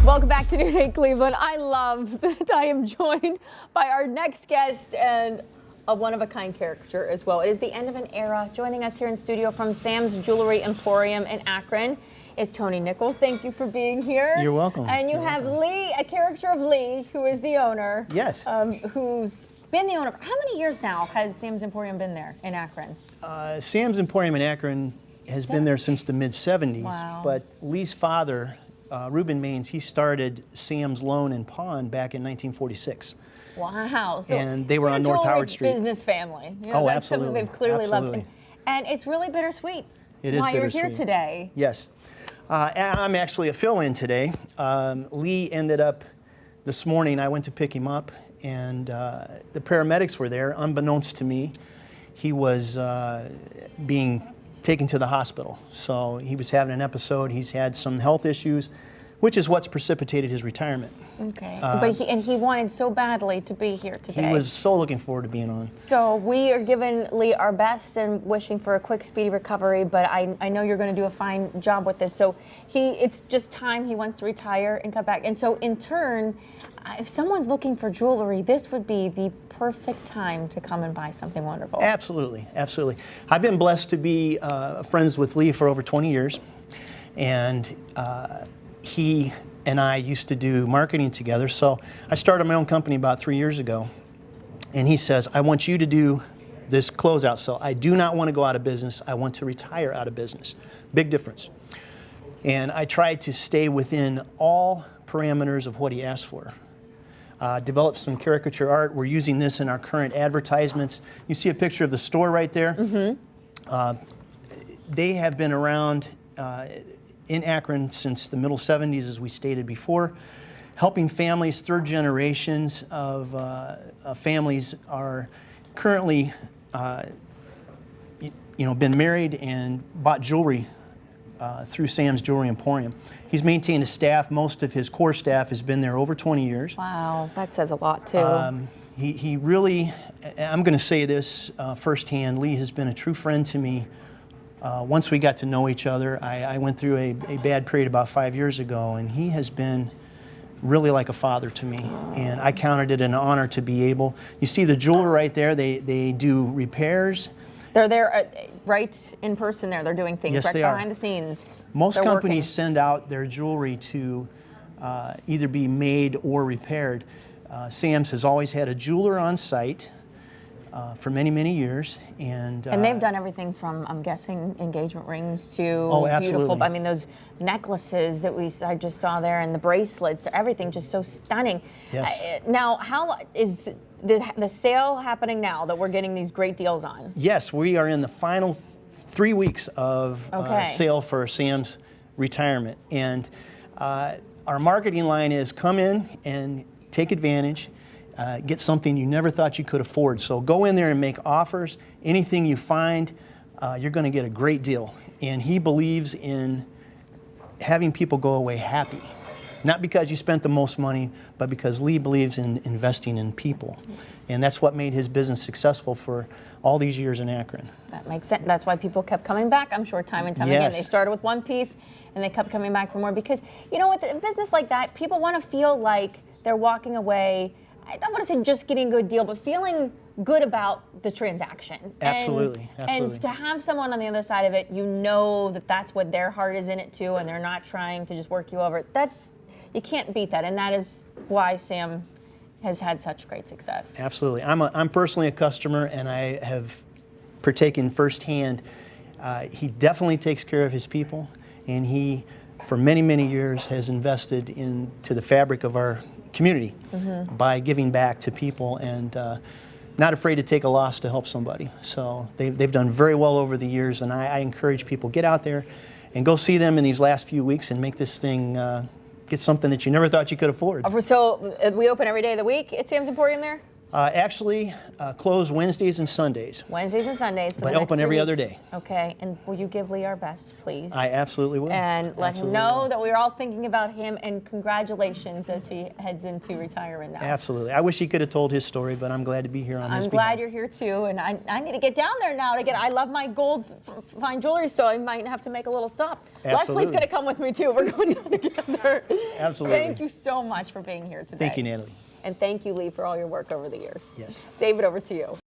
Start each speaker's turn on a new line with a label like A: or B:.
A: Welcome back to New Day Cleveland. I love that I am joined by our next guest and a one-of-a-kind character as well. It is the end of an era. Joining us here in studio from Sam's Jewelry Emporium in Akron is Tony Nichols. Thank you for being here.
B: You're welcome.
A: And you have Lee, a character of Lee, who is the owner.
B: Yes.
A: Who's been the owner. How many years now has Sam's Emporium been there in Akron?
B: Sam's Emporium in Akron has been there since the mid-'70s.
A: Wow.
B: But Lee's father, Reuben Maines, he started Sam's Loan and Pawn back in 1946.
A: Wow. So
B: and they were on
A: you're a
B: North Howard Street.
A: Business family. You know,
B: Oh,
A: that's
B: absolutely.
A: Something they've clearly
B: Absolutely.
A: loved. And it's really bittersweet.
B: It is
A: why
B: bittersweet.
A: you're here today.
B: Yes. I'm actually a fill-in today. Lee ended up this morning, I went to pick him up, and the paramedics were there. Unbeknownst to me, he was being taken to the hospital. So he was having an episode. He's had some health issues, which is what's precipitated his retirement.
A: Okay, but he wanted so badly to be here today.
B: He was so looking forward to being on.
A: So we are giving Lee our best and wishing for a quick, speedy recovery, but I know you're going to do a fine job with this. So it's just time he wants to retire and come back. And so in turn, if someone's looking for jewelry, this would be the perfect time to come and buy something wonderful.
B: Absolutely, absolutely. I've been blessed to be friends with Lee for over 20 years, and he and I used to do marketing together. So I started my own company about 3 years ago, and he says, I want you to do this closeout sale. I do not want to go out of business. I want to retire out of business. Big difference. And I tried to stay within all parameters of what he asked for. Developed some caricature art. We're using this in our current advertisements. You see a picture of the store right there? Mm-hmm. They have been around in Akron since the middle 70s, as we stated before, helping families. Third generations of families are currently, been married and bought jewelry through Sam's Jewelry Emporium. He's maintained a staff. Most of his core staff has been there over 20 years.
A: Wow, that says a lot too.
B: He really, I'm going to say this firsthand, Lee has been a true friend to me. Once we got to know each other, I went through a bad period about 5 years ago, and he has been really like a father to me. And I counted it an honor to be able, you see the jeweler right there, they do repairs.
A: They're there right in person there. They're doing things
B: Yes,
A: right
B: they
A: behind
B: are.
A: the scenes.
B: Most
A: They're
B: companies
A: working.
B: send out their jewelry to either be made or repaired. Sam's has always had a jeweler on site for many, many years. And
A: they've done everything from, I'm guessing, engagement rings to
B: Oh, absolutely.
A: beautiful, I mean, those necklaces that I just saw there and the bracelets, everything just so stunning.
B: Yes.
A: Now, how is the sale happening now that we're getting these great deals on?
B: Yes, we are in the final 3 weeks of sale for Sam's retirement. And our marketing line is come in and take advantage, get something you never thought you could afford. So go in there and make offers. Anything you find, you're going to get a great deal. And he believes in having people go away happy. Not because you spent the most money, but because Lee believes in investing in people. And that's what made his business successful for all these years in Akron.
A: That makes sense. That's why people kept coming back, I'm sure, time and time again. They started with one piece and they kept coming back for more because, you know, with a business like that, people want to feel like they're walking away, I don't want to say just getting a good deal, but feeling good about the transaction.
B: Absolutely.
A: And to have someone on the other side of it, you know that that's what their heart is in it too, and they're not trying to just work you over. You can't beat that, and that is why Sam has had such great success.
B: Absolutely. I'm personally a customer, and I have partaken firsthand. He definitely takes care of his people, and he, for many, many years, has invested into the fabric of our community by giving back to people and not afraid to take a loss to help somebody. So they've done very well over the years, and I encourage people, get out there and go see them in these last few weeks and make this thing get something that you never thought you could afford.
A: So we open every day of the week at Sam's Emporium there?
B: Actually, closed Wednesdays and Sundays.
A: Wednesdays and Sundays. For
B: But
A: the next
B: open
A: 3
B: every other
A: weeks.
B: day.
A: Okay. And will you give Lee our best, please?
B: I absolutely will.
A: And let
B: Absolutely
A: him know
B: will.
A: that we're all thinking about him, and congratulations as he heads into retirement now.
B: Absolutely. I wish he could have told his story, but I'm glad to be here on his
A: I'm
B: behalf.
A: glad you're here too, and I need to get down there now to get. I love my gold fine jewelry, so I might have to make a little stop.
B: Absolutely.
A: Leslie's going to come with me too. We're going down together.
B: Absolutely.
A: Thank you so much for being here today.
B: Thank you, Natalie.
A: And thank you, Lee, for all your work over the years.
B: Yes.
A: David, over to you.